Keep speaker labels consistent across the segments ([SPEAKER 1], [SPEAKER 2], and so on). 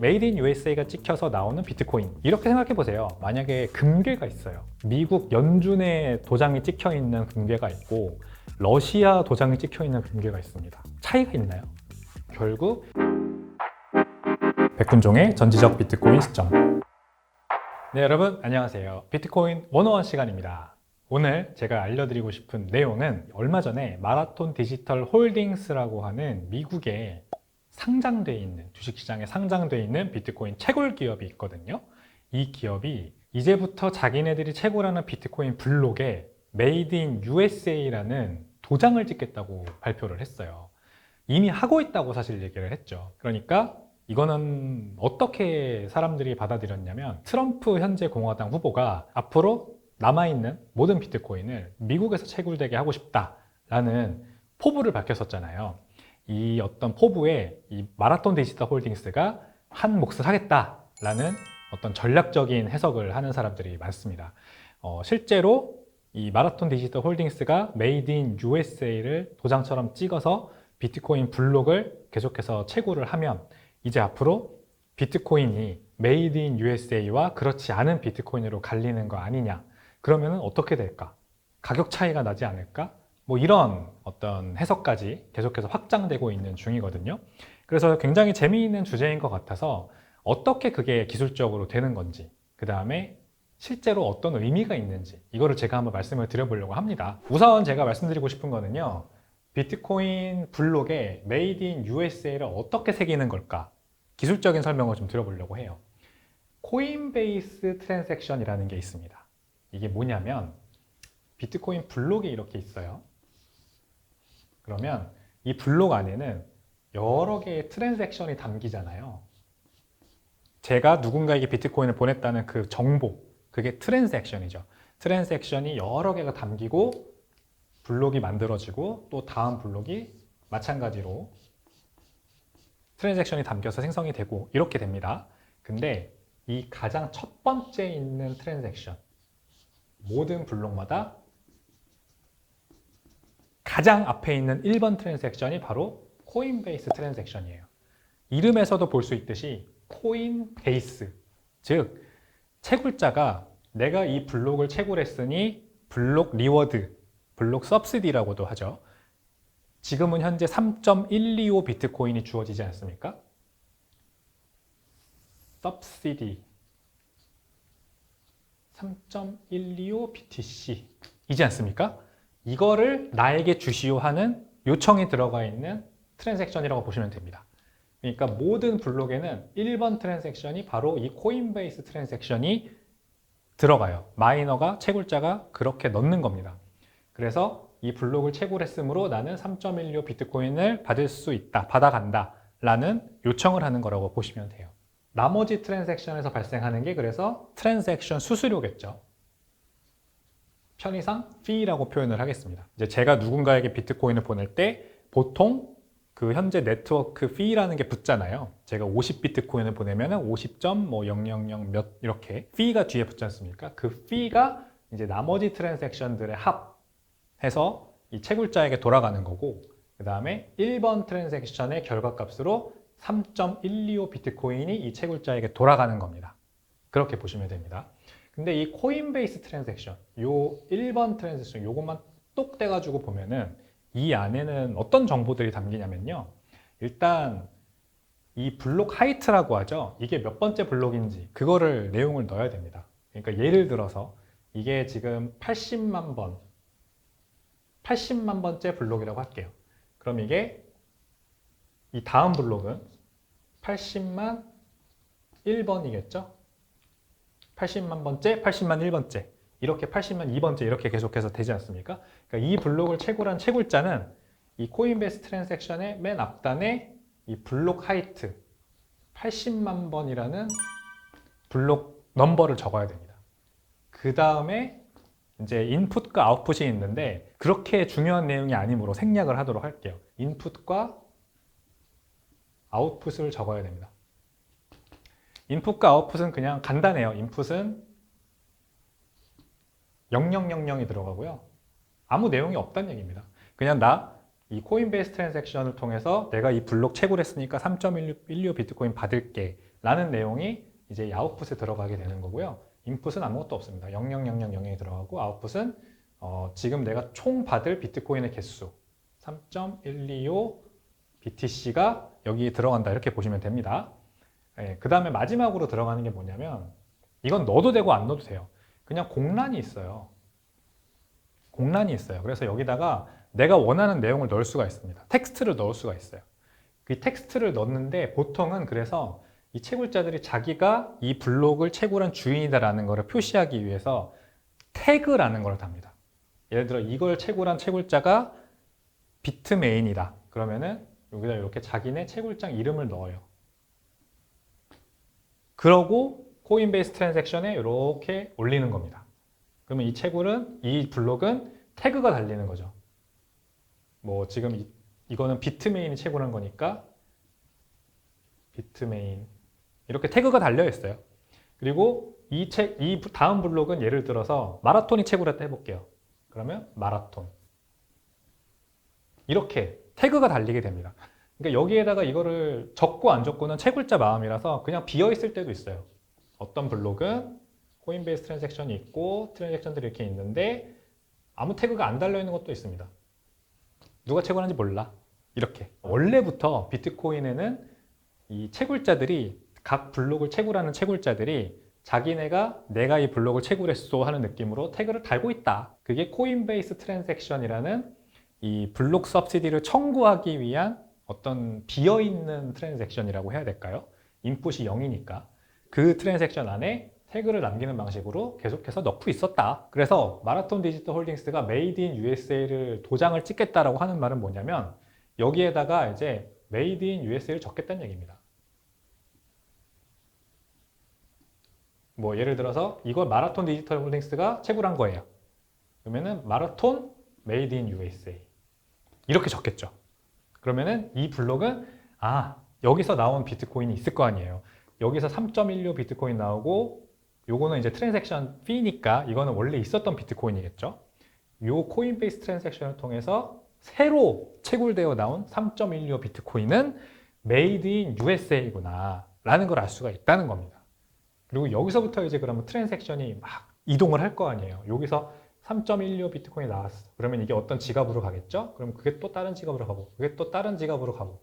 [SPEAKER 1] 메이드 인 USA가 찍혀서 나오는 비트코인, 이렇게 생각해 보세요. 만약에 금괴가 있어요. 미국 연준의 도장이 찍혀 있는 금괴가 있고 러시아 도장이 찍혀 있는 금괴가 있습니다. 차이가 있나요? 결국 백훈종의 전지적 비트코인 시점. 네, 여러분 안녕하세요. 비트코인 101 시간입니다. 오늘 제가 알려드리고 싶은 내용은 얼마 전에 마라톤 디지털 홀딩스라고 하는 미국의 상장되어 있는, 주식시장에 상장되어 있는 비트코인 채굴 기업이 있거든요. 이 기업이 이제부터 자기네들이 채굴하는 비트코인 블록에 Made in USA라는 도장을 찍겠다고 발표를 했어요. 이미 하고 있다고 사실 얘기를 했죠. 그러니까 이거는 어떻게 사람들이 받아들였냐면, 트럼프 현재 공화당 후보가 앞으로 남아있는 모든 비트코인을 미국에서 채굴되게 하고 싶다라는 포부를 밝혔었잖아요. 이 어떤 포부에 이 마라톤 디지털 홀딩스가 한 몫을 하겠다라는 어떤 전략적인 해석을 하는 사람들이 많습니다. 실제로 이 마라톤 디지털 홀딩스가 Made in USA를 도장처럼 찍어서 비트코인 블록을 계속해서 채굴을 하면 이제 앞으로 비트코인이 Made in USA와 그렇지 않은 비트코인으로 갈리는 거 아니냐. 그러면 어떻게 될까? 가격 차이가 나지 않을까? 뭐 이런 어떤 해석까지 계속해서 확장되고 있는 중이거든요. 그래서 굉장히 재미있는 주제인 것 같아서 어떻게 그게 기술적으로 되는 건지, 그 다음에 실제로 어떤 의미가 있는지, 이거를 제가 한번 말씀을 드려보려고 합니다. 우선 제가 말씀드리고 싶은 거는요, 비트코인 블록에 Made in USA를 어떻게 새기는 걸까? 기술적인 설명을 좀 드려보려고 해요. 코인베이스 트랜잭션이라는 게 있습니다. 이게 뭐냐면 비트코인 블록이 이렇게 있어요. 그러면 이 블록 안에는 여러 개의 트랜잭션이 담기잖아요. 제가 누군가에게 비트코인을 보냈다는 그 정보, 그게 트랜잭션이죠. 트랜잭션이 여러 개가 담기고 블록이 만들어지고 또 다음 블록이 마찬가지로 트랜잭션이 담겨서 생성이 되고 이렇게 됩니다. 근데 이 가장 첫 번째 있는 트랜잭션, 모든 블록마다 가장 앞에 있는 1번 트랜잭션이 바로 코인베이스 트랜잭션이에요. 이름에서도 볼 수 있듯이 코인베이스, 즉 채굴자가 내가 이 블록을 채굴했으니 블록 리워드, 블록 서브시디라고도 하죠. 지금은 현재 3.125 비트코인이 주어지지 않습니까? 서브시디 3.125 BTC이지 않습니까? 이거를 나에게 주시오 하는 요청이 들어가 있는 트랜잭션이라고 보시면 됩니다. 그러니까 모든 블록에는 1번 트랜잭션이 바로 이 코인베이스 트랜잭션이 들어가요. 마이너가, 채굴자가 그렇게 넣는 겁니다. 그래서 이 블록을 채굴했으므로 나는 3.125 비트코인을 받을 수 있다, 받아간다 라는 요청을 하는 거라고 보시면 돼요. 나머지 트랜잭션에서 발생하는 게 그래서 트랜잭션 수수료겠죠. 편의상 fee라고 표현을 하겠습니다. 이제 제가 누군가에게 비트코인을 보낼 때 보통 그 현재 네트워크 fee라는 게 붙잖아요. 제가 50비트코인을 보내면 50.000 몇 이렇게 fee가 뒤에 붙지 않습니까? 그 fee가 이제 나머지 트랜잭션들의 합해서 이 채굴자에게 돌아가는 거고, 그 다음에 1번 트랜잭션의 결과값으로 3.125 비트코인이 이 채굴자에게 돌아가는 겁니다. 그렇게 보시면 됩니다. 근데 이 코인베이스 트랜잭션, 요 1번 트랜잭션, 요것만 똑 떼가지고 보면은 이 안에는 어떤 정보들이 담기냐면요. 일단 이 블록 하이트라고 하죠. 이게 몇 번째 블록인지 그거를 내용을 넣어야 됩니다. 그러니까 예를 들어서 이게 지금 80만 번째 블록이라고 할게요. 그럼 이게 이 다음 블록은 80만 1번이겠죠? 80만 번째, 80만 1번째, 이렇게 80만 2번째 이렇게 계속해서 되지 않습니까? 그러니까 이 블록을 채굴한 채굴자는 이 코인베이스 트랜잭션의 맨 앞단에 이 블록 하이트 80만 번이라는 블록 넘버를 적어야 됩니다. 그 다음에 이제 인풋과 아웃풋이 있는데 그렇게 중요한 내용이 아니므로 생략을 하도록 할게요. 인풋과 아웃풋을 적어야 됩니다. 인풋과 아웃풋은 그냥 간단해요. 인풋은 0000이 들어가고요. 아무 내용이 없다는 얘기입니다. 그냥 이 코인베이스 트랜잭션을 통해서 내가 이 블록 채굴했으니까 3.115 비트코인 받을게 라는 내용이 이제 아웃풋에 들어가게 되는 거고요. 인풋은 아무것도 없습니다. 00000이 들어가고 아웃풋은 지금 내가 총 받을 비트코인의 개수 3.125 BTC가 여기 들어간다 이렇게 보시면 됩니다. 그 다음에 마지막으로 들어가는 게 뭐냐면 이건 넣어도 되고 안 넣어도 돼요. 그냥 공란이 있어요. 공란이 있어요. 그래서 여기다가 내가 원하는 내용을 넣을 수가 있습니다. 텍스트를 넣을 수가 있어요. 그 텍스트를 넣는데 보통은 그래서 이 채굴자들이 자기가 이 블록을 채굴한 주인이다라는 것을 표시하기 위해서 태그라는 걸 답니다. 예를 들어 이걸 채굴한 채굴자가 비트메인이다. 그러면은 여기다 이렇게 자기네 채굴장 이름을 넣어요. 그러고 코인베이스 트랜잭션에 이렇게 올리는 겁니다. 그러면 이 채굴은, 이 블록은 태그가 달리는 거죠. 뭐 지금 이거는 비트메인이 채굴한 거니까 비트메인 이렇게 태그가 달려 있어요. 그리고 이 다음 블록은 예를 들어서 마라톤이 채굴했다 해볼게요. 그러면 마라톤 이렇게 태그가 달리게 됩니다. 그러니까 여기에다가 이거를 적고 안 적고는 채굴자 마음이라서 그냥 비어 있을 때도 있어요. 어떤 블록은 코인베이스 트랜잭션이 있고 트랜잭션들이 이렇게 있는데 아무 태그가 안 달려 있는 것도 있습니다. 누가 채굴하는지 몰라. 이렇게 원래부터 비트코인에는 이 채굴자들이 각 블록을 채굴하는 채굴자들이 자기네가 내가 이 블록을 채굴했어 하는 느낌으로 태그를 달고 있다. 그게 코인베이스 트랜잭션이라는 이 블록 서브시디를 청구하기 위한 어떤 비어있는 트랜잭션이라고 해야 될까요? 인풋이 0이니까 그 트랜잭션 안에 태그를 남기는 방식으로 계속해서 넣고 있었다. 그래서 마라톤 디지털 홀딩스가 메이드 인 USA를 도장을 찍겠다라고 하는 말은 뭐냐면 여기에다가 이제 메이드 인 USA를 적겠다는 얘기입니다. 뭐 예를 들어서 이걸 마라톤 디지털 홀딩스가 채굴한 거예요. 그러면은 마라톤 메이드 인 USA 이렇게 적겠죠. 그러면은 이 블록은 여기서 나온 비트코인이 있을 거 아니에요. 여기서 3.16 비트코인 나오고 요거는 이제 트랜잭션 피니까 이거는 원래 있었던 비트코인이겠죠. 요 코인베이스 트랜잭션을 통해서 새로 채굴되어 나온 3.16 비트코인은 메이드 인 USA구나 라는 걸 알 수가 있다는 겁니다. 그리고 여기서부터 이제 그러면 트랜잭션이 막 이동을 할 거 아니에요. 여기서 3.16 비트코인이 나왔어. 그러면 이게 어떤 지갑으로 가겠죠? 그럼 그게 또 다른 지갑으로 가고 그게 또 다른 지갑으로 가고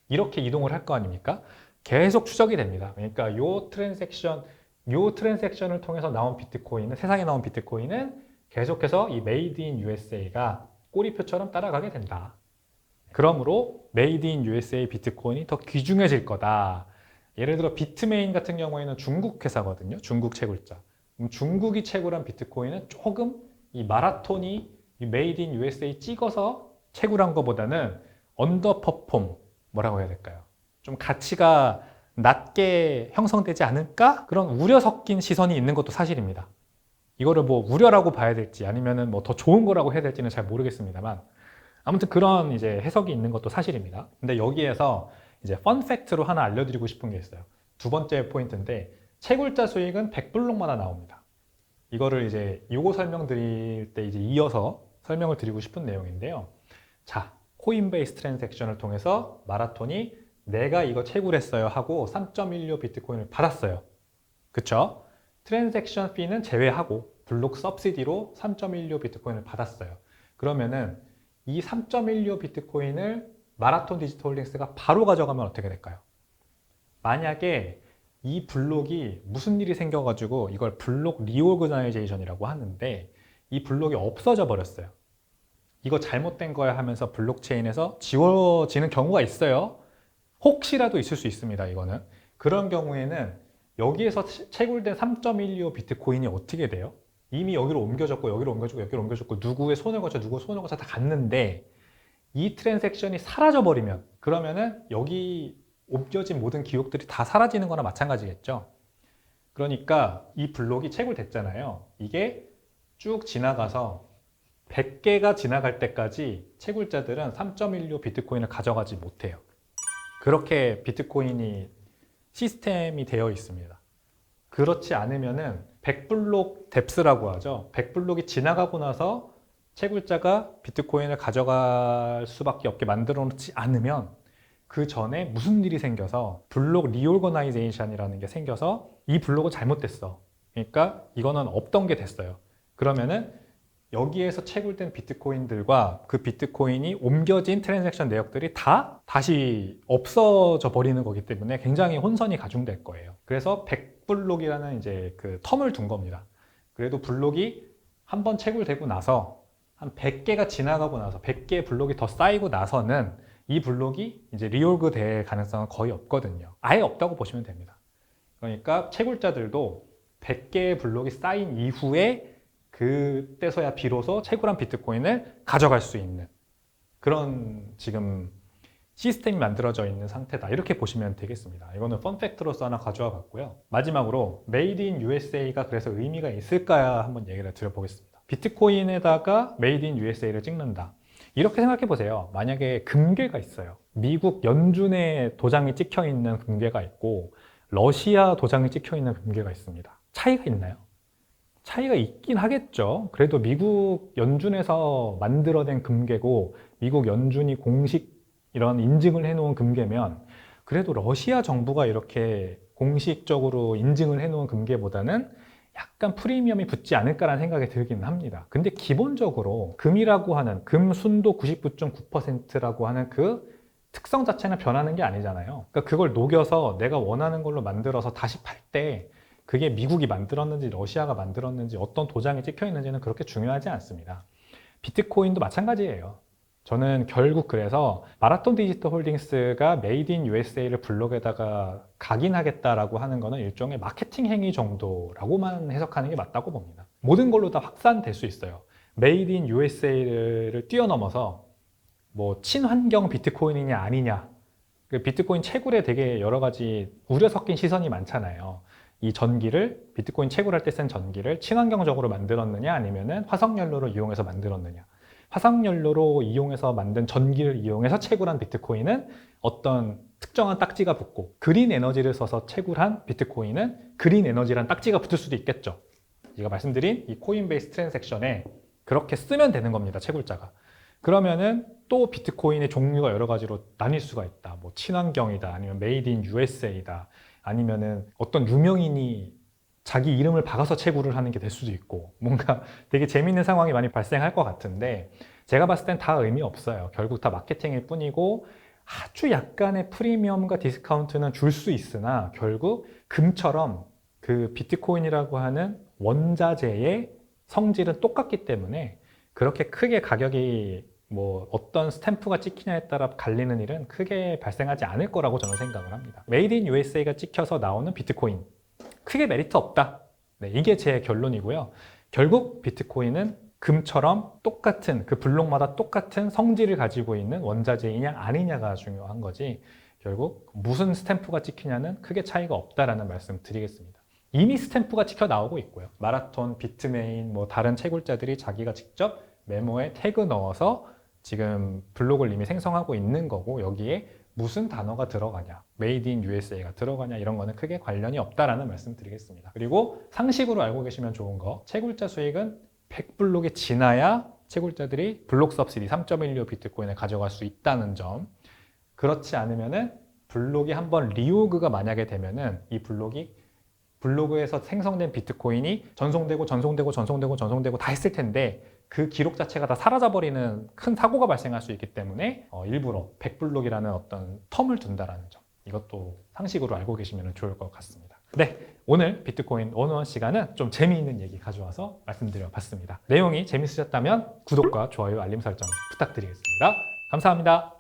[SPEAKER 1] 이렇게 이동을 할 거 아닙니까? 계속 추적이 됩니다. 그러니까 요 트랜잭션을 통해서 나온 비트코인은, 세상에 나온 비트코인은 계속해서 이 메이드 인 USA가 꼬리표처럼 따라가게 된다. 그러므로 메이드 인 USA 비트코인이 더 귀중해질 거다. 예를 들어 비트메인 같은 경우에는 중국 회사거든요. 중국 채굴자. 중국이 채굴한 비트코인은 조금 이 마라톤이 이 메이드 인 USA 찍어서 채굴한 것보다는 언더퍼폼, 뭐라고 해야 될까요? 좀 가치가 낮게 형성되지 않을까? 그런 우려 섞인 시선이 있는 것도 사실입니다. 이거를 뭐 우려라고 봐야 될지 아니면은 뭐 더 좋은 거라고 해야 될지는 잘 모르겠습니다만 아무튼 그런 이제 해석이 있는 것도 사실입니다. 근데 여기에서 이제 펀팩트로 하나 알려드리고 싶은 게 있어요. 두 번째 포인트인데 채굴자 수익은 100블록마다 나옵니다. 이거를 이제 요거 설명드릴 때 이제 이어서 설명을 드리고 싶은 내용인데요. 자, 코인베이스 트랜잭션을 통해서 마라톤이 내가 이거 채굴했어요 하고 3.16 비트코인을 받았어요. 그쵸? 트랜잭션 피는 제외하고 블록 서브시디로 3.16 비트코인을 받았어요. 그러면은 이 3.16 비트코인을 마라톤 디지털 홀딩스가 바로 가져가면 어떻게 될까요? 만약에 이 블록이 무슨 일이 생겨가지고 이걸 블록 리오그나이제이션이라고 하는데 이 블록이 없어져 버렸어요. 이거 잘못된 거야 하면서 블록체인에서 지워지는 경우가 있어요. 혹시라도 있을 수 있습니다. 이거는. 그런 경우에는 여기에서 채굴된 3.125 비트코인이 어떻게 돼요? 이미 여기로 옮겨졌고 여기로 옮겨졌고 여기로 옮겨졌고 누구의 손을 거쳐 누구의 손을 거쳐 다 갔는데 이 트랜잭션이 사라져 버리면 그러면은 여기 옮겨진 모든 기록들이 다 사라지는 거나 마찬가지겠죠. 그러니까 이 블록이 채굴됐잖아요. 이게 쭉 지나가서 100개가 지나갈 때까지 채굴자들은 3.16 비트코인을 가져가지 못해요. 그렇게 비트코인이 시스템이 되어 있습니다. 그렇지 않으면은 100블록 뎁스라고 하죠. 100블록이 지나가고 나서 채굴자가 비트코인을 가져갈 수밖에 없게 만들어 놓지 않으면 그 전에 무슨 일이 생겨서 블록 리오거나이제이션이라는 게 생겨서 이 블록은 잘못됐어. 그러니까 이거는 없던 게 됐어요. 그러면은 여기에서 채굴된 비트코인들과 그 비트코인이 옮겨진 트랜잭션 내역들이 다 다시 없어져 버리는 거기 때문에 굉장히 혼선이 가중될 거예요. 그래서 100블록이라는 이제 그 텀을 둔 겁니다. 그래도 블록이 한번 채굴되고 나서 한 100개가 지나가고 나서 100개의 블록이 더 쌓이고 나서는 이 블록이 이제 리올그 될 가능성은 거의 없거든요. 아예 없다고 보시면 됩니다. 그러니까 채굴자들도 100개의 블록이 쌓인 이후에 그때서야 비로소 채굴한 비트코인을 가져갈 수 있는 그런 지금 시스템이 만들어져 있는 상태다. 이렇게 보시면 되겠습니다. 이거는 펀팩트로서 하나 가져와 봤고요. 마지막으로 메이드 인 USA가 그래서 의미가 있을까 한번 얘기를 드려보겠습니다. 비트코인에다가 메이드 인 USA를 찍는다. 이렇게 생각해 보세요. 만약에 금괴가 있어요. 미국 연준에 도장이 찍혀 있는 금괴가 있고 러시아 도장이 찍혀 있는 금괴가 있습니다. 차이가 있나요? 차이가 있긴 하겠죠. 그래도 미국 연준에서 만들어낸 금괴고 미국 연준이 공식 이런 인증을 해놓은 금괴면 그래도 러시아 정부가 이렇게 공식적으로 인증을 해놓은 금괴보다는 약간 프리미엄이 붙지 않을까라는 생각이 들긴 합니다. 근데 기본적으로 금이라고 하는 금 순도 99.9%라고 하는 그 특성 자체는 변하는 게 아니잖아요. 그러니까 그걸 녹여서 내가 원하는 걸로 만들어서 다시 팔 때 그게 미국이 만들었는지 러시아가 만들었는지 어떤 도장이 찍혀 있는지는 그렇게 중요하지 않습니다. 비트코인도 마찬가지예요. 저는 결국 그래서 마라톤 디지털 홀딩스가 메이드 인 USA를 블록에다가 각인하겠다라고 하는 거는 일종의 마케팅 행위 정도라고만 해석하는 게 맞다고 봅니다. 모든 걸로 다 확산될 수 있어요. 메이드 인 USA를 뛰어넘어서 뭐 친환경 비트코인이냐 아니냐, 비트코인 채굴에 되게 여러 가지 우려 섞인 시선이 많잖아요. 이 전기를 비트코인 채굴할 때 쓴 전기를 친환경적으로 만들었느냐 아니면은 화석연료로 이용해서 만들었느냐. 화석연료로 이용해서 만든 전기를 이용해서 채굴한 비트코인은 어떤 특정한 딱지가 붙고 그린 에너지를 써서 채굴한 비트코인은 그린 에너지란 딱지가 붙을 수도 있겠죠. 제가 말씀드린 이 코인베이스 트랜잭션에 그렇게 쓰면 되는 겁니다. 채굴자가. 그러면은 또 비트코인의 종류가 여러 가지로 나뉠 수가 있다. 뭐 친환경이다 아니면 메이드 인 USA다 아니면은 어떤 유명인이 자기 이름을 박아서 채굴을 하는 게 될 수도 있고 뭔가 되게 재밌는 상황이 많이 발생할 것 같은데 제가 봤을 땐 다 의미 없어요. 결국 다 마케팅일 뿐이고 아주 약간의 프리미엄과 디스카운트는 줄 수 있으나 결국 금처럼 그 비트코인이라고 하는 원자재의 성질은 똑같기 때문에 그렇게 크게 가격이 뭐 어떤 스탬프가 찍히냐에 따라 갈리는 일은 크게 발생하지 않을 거라고 저는 생각을 합니다. 메이드 인 USA가 찍혀서 나오는 비트코인 크게 메리트 없다. 네, 이게 제 결론이고요. 결국 비트코인은 금처럼 똑같은 그 블록마다 똑같은 성질을 가지고 있는 원자재이냐 아니냐가 중요한 거지 결국 무슨 스탬프가 찍히냐는 크게 차이가 없다라는 말씀 드리겠습니다. 이미 스탬프가 찍혀 나오고 있고요. 마라톤, 비트메인, 뭐 다른 채굴자들이 자기가 직접 메모에 태그 넣어서 지금 블록을 이미 생성하고 있는 거고 여기에 무슨 단어가 들어가냐, 메이드 인 USA가 들어가냐 이런 거는 크게 관련이 없다라는 말씀 드리겠습니다. 그리고 상식으로 알고 계시면 좋은 거, 채굴자 수익은 100블록이 지나야 채굴자들이 블록 서브시디 3.16 비트코인을 가져갈 수 있다는 점. 그렇지 않으면은 블록이 한번 리오그가 만약에 되면은 이 블로그에서 생성된 비트코인이 전송되고 다 했을 텐데 그 기록 자체가 다 사라져버리는 큰 사고가 발생할 수 있기 때문에 일부러 100블록이라는 어떤 텀을 둔다라는 점, 이것도 상식으로 알고 계시면 좋을 것 같습니다. 네, 오늘 비트코인 101 시간은 좀 재미있는 얘기 가져와서 말씀드려 봤습니다. 내용이 재밌으셨다면 구독과 좋아요, 알림 설정 부탁드리겠습니다. 감사합니다.